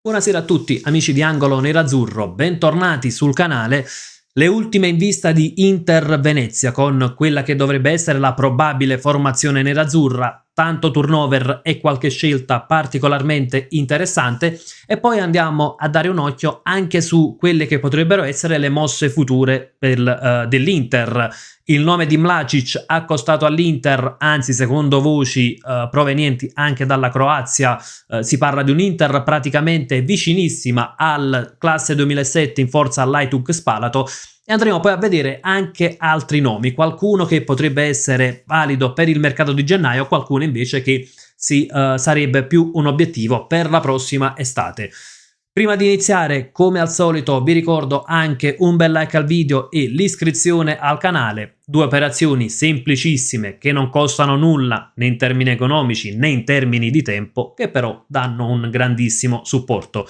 Buonasera a tutti, amici di Angolo Nerazzurro, bentornati sul canale. Le ultime in vista di Inter Venezia con quella che dovrebbe essere la probabile formazione nerazzurra, tanto turnover e qualche scelta particolarmente interessante, e poi andiamo a dare un occhio anche su quelle che potrebbero essere le mosse future dell'Inter. Il nome di Mlacic accostato all'Inter, anzi secondo voci provenienti anche dalla Croazia, si parla di un Inter praticamente vicinissima al classe 2007 in forza all'Hajduk Spalato, e andremo poi a vedere anche altri nomi, qualcuno che potrebbe essere valido per il mercato di gennaio, qualcuno invece che sarebbe più un obiettivo per la prossima estate. Prima di iniziare, come al solito, vi ricordo anche un bel like al video e l'iscrizione al canale. Due operazioni semplicissime che non costano nulla né in termini economici né in termini di tempo, che però danno un grandissimo supporto.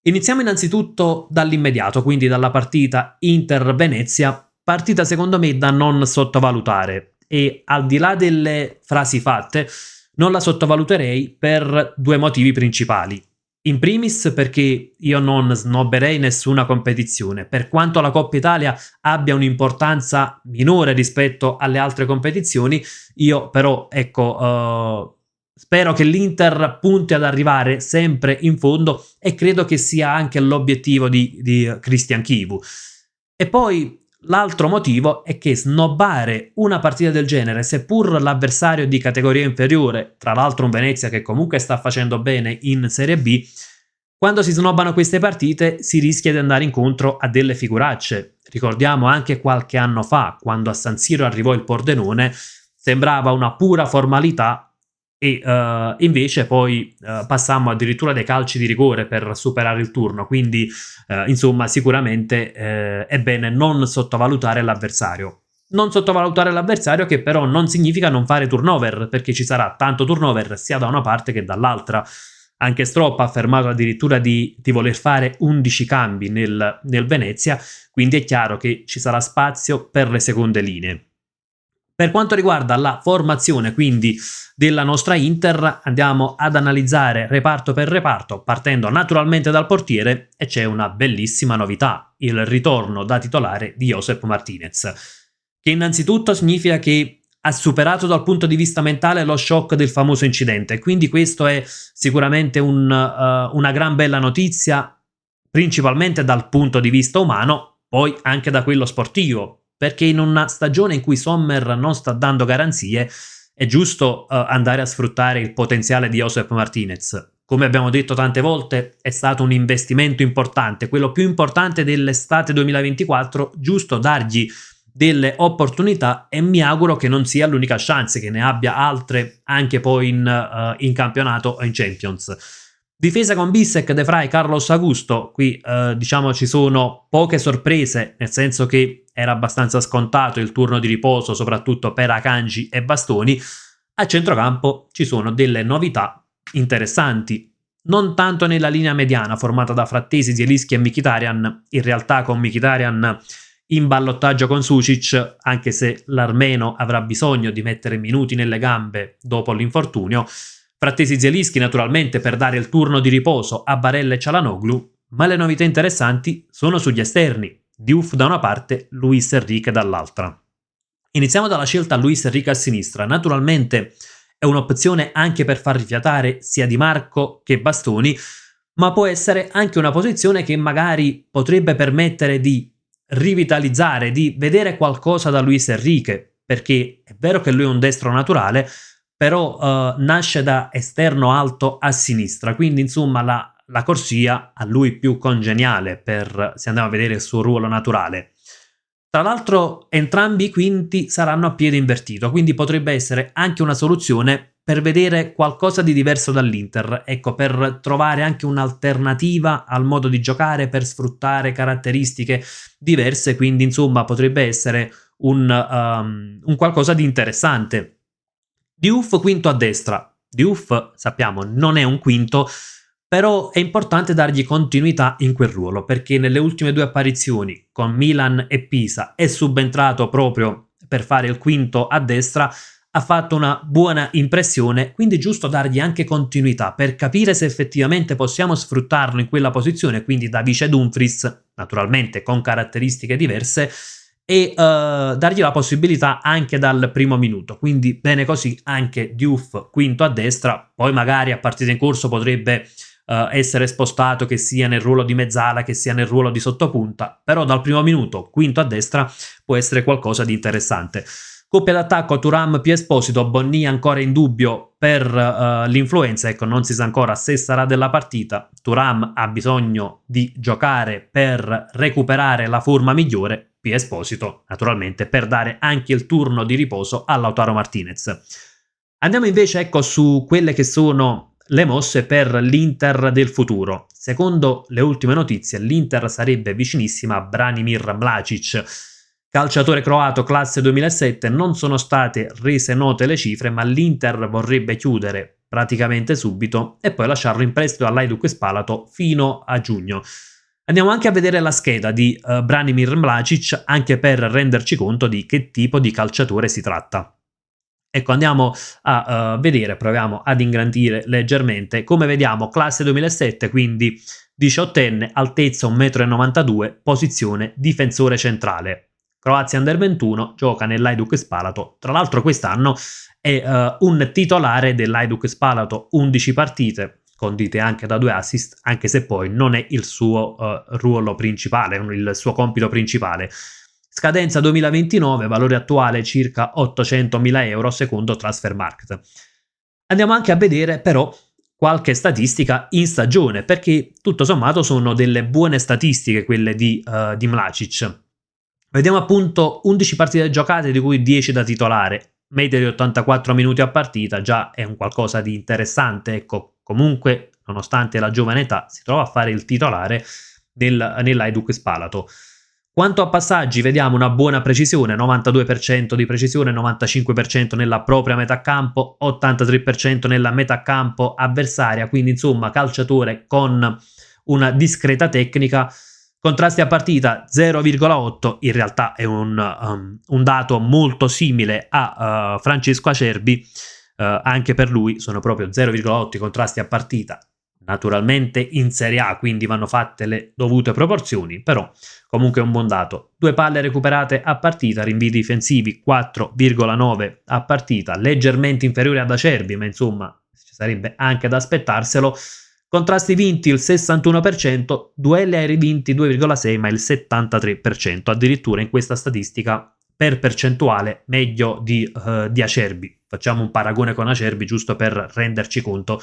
Iniziamo innanzitutto dall'immediato, quindi dalla partita Inter-Venezia, partita secondo me da non sottovalutare, e al di là delle frasi fatte non la sottovaluterei per due motivi principali. In primis perché io non snobberei nessuna competizione, per quanto la Coppa Italia abbia un'importanza minore rispetto alle altre competizioni, io però spero che l'Inter punti ad arrivare sempre in fondo, e credo che sia anche l'obiettivo di Christian Chivu. E poi l'altro motivo è che snobbare una partita del genere, seppur l'avversario di categoria inferiore, tra l'altro un Venezia che comunque sta facendo bene in Serie B, quando si snobbano queste partite si rischia di andare incontro a delle figuracce. Ricordiamo anche qualche anno fa, quando a San Siro arrivò il Pordenone, sembrava una pura formalità, e invece poi passammo addirittura dei calci di rigore per superare il turno, quindi insomma sicuramente è bene non sottovalutare l'avversario. Non sottovalutare l'avversario, che però non significa non fare turnover, perché ci sarà tanto turnover sia da una parte che dall'altra. Anche Stropp ha affermato addirittura di voler fare 11 cambi nel Venezia, quindi è chiaro che ci sarà spazio per le seconde linee. Per quanto riguarda la formazione quindi della nostra Inter, andiamo ad analizzare reparto per reparto, partendo naturalmente dal portiere, e c'è una bellissima novità: il ritorno da titolare di Josep Martinez, che innanzitutto significa che ha superato dal punto di vista mentale lo shock del famoso incidente, quindi questo è sicuramente una gran bella notizia, principalmente dal punto di vista umano, poi anche da quello sportivo, perché in una stagione in cui Sommer non sta dando garanzie è giusto andare a sfruttare il potenziale di Josep Martinez. Come abbiamo detto tante volte, è stato un investimento importante, quello più importante dell'estate 2024, giusto dargli delle opportunità, e mi auguro che non sia l'unica chance, che ne abbia altre anche poi in campionato o in Champions. Difesa con Bissek, De Vrij, Carlos Augusto. Qui diciamo ci sono poche sorprese, nel senso che era abbastanza scontato il turno di riposo, soprattutto per Akanji e Bastoni. A centrocampo ci sono delle novità interessanti, non tanto nella linea mediana formata da Frattesi, Zielinski e Mkhitaryan. In realtà con Mkhitaryan in ballottaggio con Sušić, anche se l'armeno avrà bisogno di mettere minuti nelle gambe dopo l'infortunio. Frattesi, Zielinski naturalmente per dare il turno di riposo a Barella e Çalhanoğlu, ma le novità interessanti sono sugli esterni: Diouf da una parte, Luis Enrique dall'altra. Iniziamo dalla scelta Luis Enrique a sinistra. Naturalmente è un'opzione anche per far rifiatare sia Di Marco che Bastoni, ma può essere anche una posizione che magari potrebbe permettere di rivitalizzare, di vedere qualcosa da Luis Enrique, perché è vero che lui è un destro naturale, però nasce da esterno alto a sinistra, quindi insomma la corsia a lui più congeniale, per se andiamo a vedere il suo ruolo naturale. Tra l'altro entrambi i quinti saranno a piede invertito, quindi potrebbe essere anche una soluzione per vedere qualcosa di diverso dall'Inter, ecco, per trovare anche un'alternativa al modo di giocare, per sfruttare caratteristiche diverse, quindi insomma potrebbe essere un qualcosa di interessante. Diouf quinto a destra. Diouf, sappiamo, non è un quinto, però è importante dargli continuità in quel ruolo, perché nelle ultime due apparizioni con Milan e Pisa è subentrato proprio per fare il quinto a destra, ha fatto una buona impressione, quindi è giusto dargli anche continuità per capire se effettivamente possiamo sfruttarlo in quella posizione, quindi da vice Dumfries, naturalmente con caratteristiche diverse, e dargli la possibilità anche dal primo minuto. Quindi bene così anche Diouf quinto a destra, poi magari a partita in corso potrebbe essere spostato, che sia nel ruolo di mezzala, che sia nel ruolo di sottopunta, però dal primo minuto quinto a destra può essere qualcosa di interessante. Coppia d'attacco Thuram più Esposito, Bonny ancora in dubbio per l'influenza, ecco, non si sa ancora se sarà della partita. Thuram ha bisogno di giocare per recuperare la forma migliore, più Esposito naturalmente per dare anche il turno di riposo a Lautaro Martinez. Andiamo invece, ecco, su quelle che sono le mosse per l'Inter del futuro. Secondo le ultime notizie, l'Inter sarebbe vicinissima a Branimir Mladić, calciatore croato classe 2007. Non sono state rese note le cifre, ma l'Inter vorrebbe chiudere praticamente subito e poi lasciarlo in prestito all'Hajduk Spalato fino a giugno. Andiamo anche a vedere la scheda di Branimir Mladić, anche per renderci conto di che tipo di calciatore si tratta. Ecco, andiamo a vedere, proviamo ad ingrandire leggermente. Come vediamo, classe 2007, quindi 18enne, altezza 1,92 m, posizione difensore centrale. Croazia Under 21, gioca nell'Hajduk Spalato. Tra l'altro quest'anno è un titolare dell'Hajduk Spalato, 11 partite, condite anche da 2 assist, anche se poi non è il suo ruolo principale, il suo compito principale. Scadenza 2029, valore attuale circa 800.000 euro secondo Transfermarkt. Andiamo anche a vedere però qualche statistica in stagione, perché tutto sommato sono delle buone statistiche quelle di Mladić. Vediamo appunto 11 partite giocate, di cui 10 da titolare, media di 84 minuti a partita, già è un qualcosa di interessante, ecco, comunque nonostante la giovane età si trova a fare il titolare nell'Hajduk Spalato. Quanto a passaggi, vediamo una buona precisione, 92% di precisione, 95% nella propria metà campo, 83% nella metà campo avversaria, quindi insomma calciatore con una discreta tecnica. Contrasti a partita 0,8, in realtà è un dato molto simile a Francesco Acerbi, anche per lui sono proprio 0,8 i contrasti a partita, naturalmente in Serie A, quindi vanno fatte le dovute proporzioni, però comunque è un buon dato. 2 palle recuperate a partita, rinvii difensivi 4,9 a partita, leggermente inferiore ad Acerbi, ma insomma ci sarebbe anche da aspettarselo. Contrasti vinti il 61%, duelli aerei vinti 2,6, ma il 73%, addirittura in questa statistica per percentuale meglio di Acerbi. Facciamo un paragone con Acerbi giusto per renderci conto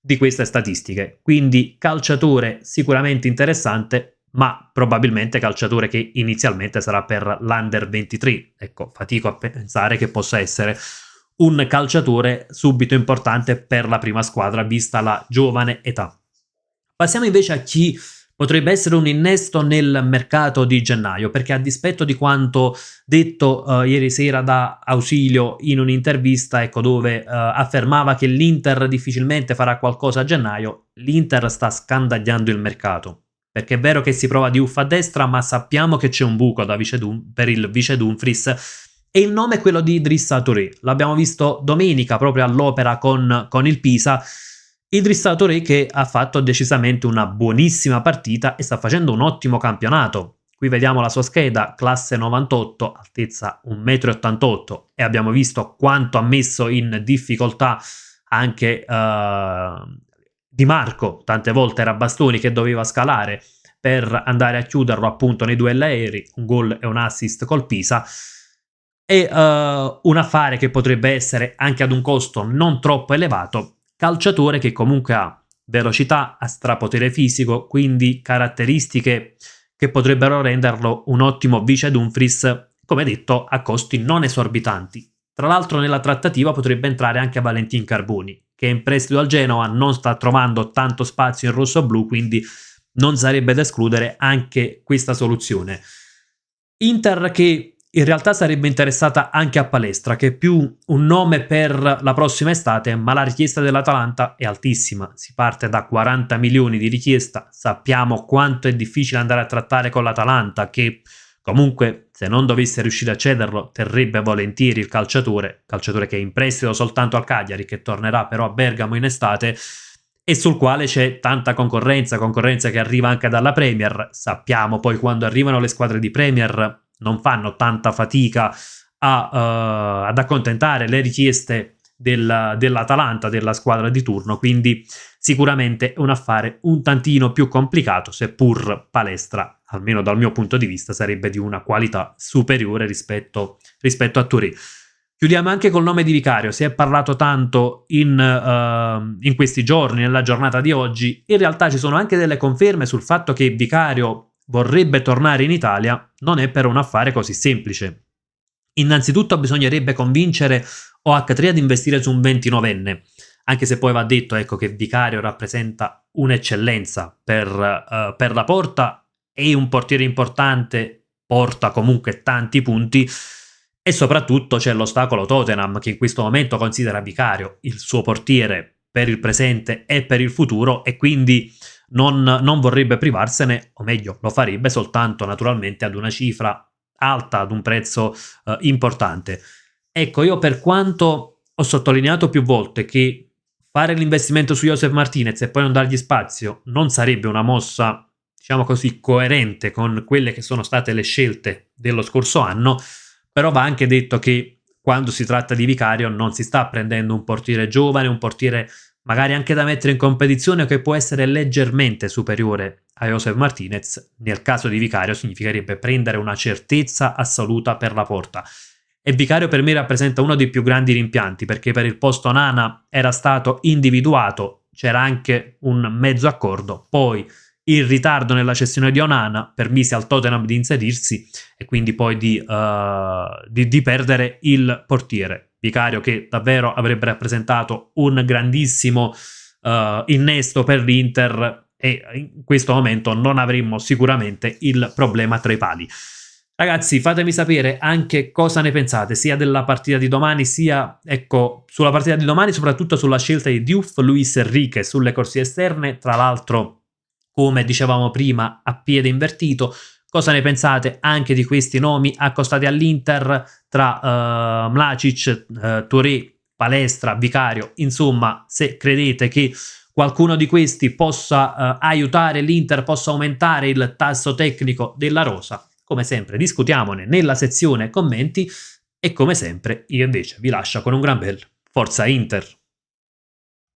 di queste statistiche. Quindi calciatore sicuramente interessante, ma probabilmente calciatore che inizialmente sarà per l'Under 23. Ecco, fatico a pensare che possa essere un calciatore subito importante per la prima squadra vista la giovane età. Passiamo invece a chi potrebbe essere un innesto nel mercato di gennaio, perché a dispetto di quanto detto ieri sera da Ausilio in un'intervista, ecco, dove affermava che l'Inter difficilmente farà qualcosa a gennaio, l'Inter sta scandagliando il mercato. Perché è vero che si prova Diouf a destra, ma sappiamo che c'è un buco per il vice Dumfries, e il nome è quello di Idrissa Touré. L'abbiamo visto domenica proprio all'Opera con il Pisa. Idrissa Touré che ha fatto decisamente una buonissima partita e sta facendo un ottimo campionato. Qui vediamo la sua scheda, classe 98, altezza 1,88 m, e abbiamo visto quanto ha messo in difficoltà anche Di Marco. Tante volte era Bastoni che doveva scalare per andare a chiuderlo appunto nei duelli aerei, un gol e un assist col Pisa. È un affare che potrebbe essere anche ad un costo non troppo elevato, calciatore che comunque ha velocità, ha strapotere fisico, quindi caratteristiche che potrebbero renderlo un ottimo vice Dumfries, come detto, a costi non esorbitanti. Tra l'altro nella trattativa potrebbe entrare anche Valentin Carboni, che in prestito al Genoa non sta trovando tanto spazio in rosso-blu, quindi non sarebbe da escludere anche questa soluzione. Inter che in realtà sarebbe interessata anche a Palestra, che è più un nome per la prossima estate, ma la richiesta dell'Atalanta è altissima. Si parte da 40 milioni di richiesta, sappiamo quanto è difficile andare a trattare con l'Atalanta, che Comunque, se non dovesse riuscire a cederlo, terrebbe volentieri il calciatore che è in prestito soltanto al Cagliari, che tornerà però a Bergamo in estate, e sul quale c'è tanta concorrenza che arriva anche dalla Premier. Sappiamo poi quando arrivano le squadre di Premier non fanno tanta fatica ad accontentare le richieste dell'Atalanta, della squadra di turno, quindi sicuramente è un affare un tantino più complicato, seppur Palestra, almeno dal mio punto di vista, sarebbe di una qualità superiore rispetto a Touré. Chiudiamo anche col nome di Vicario. Si è parlato tanto in questi giorni, nella giornata di oggi. In realtà ci sono anche delle conferme sul fatto che Vicario vorrebbe tornare in Italia. Non è però un affare così semplice. Innanzitutto bisognerebbe convincere OH3 ad investire su un 29enne, anche se poi va detto, ecco, che Vicario rappresenta un'eccellenza per la Porta, è un portiere importante, porta comunque tanti punti, e soprattutto c'è l'ostacolo Tottenham, che in questo momento considera Vicario il suo portiere per il presente e per il futuro, e quindi non vorrebbe privarsene, o meglio, lo farebbe soltanto naturalmente ad una cifra alta, ad un prezzo importante. Ecco, io per quanto ho sottolineato più volte che fare l'investimento su Josef Martinez e poi non dargli spazio non sarebbe una mossa, diciamo così, coerente con quelle che sono state le scelte dello scorso anno, però va anche detto che quando si tratta di Vicario non si sta prendendo un portiere giovane, un portiere magari anche da mettere in competizione, che può essere leggermente superiore a Josef Martinez. Nel caso di Vicario significherebbe prendere una certezza assoluta per la Porta. E Vicario per me rappresenta uno dei più grandi rimpianti, perché per il posto Onana era stato individuato, c'era anche un mezzo accordo, poi il ritardo nella cessione di Onana permise al Tottenham di inserirsi e quindi poi di perdere il portiere. Vicario che davvero avrebbe rappresentato un grandissimo innesto per l'Inter, e in questo momento non avremmo sicuramente il problema tra i pali. Ragazzi, fatemi sapere anche cosa ne pensate, sia della partita di domani, sia, ecco, sulla partita di domani, soprattutto sulla scelta di Diouf, Luis Enrique sulle corsie esterne, tra l'altro, come dicevamo prima, a piede invertito. Cosa ne pensate anche di questi nomi accostati all'Inter tra Mlacic, Touré, Palestra, Vicario? Insomma, se credete che qualcuno di questi possa aiutare l'Inter, possa aumentare il tasso tecnico della rosa, come sempre discutiamone nella sezione commenti, e come sempre io invece vi lascio con un gran bel Forza Inter.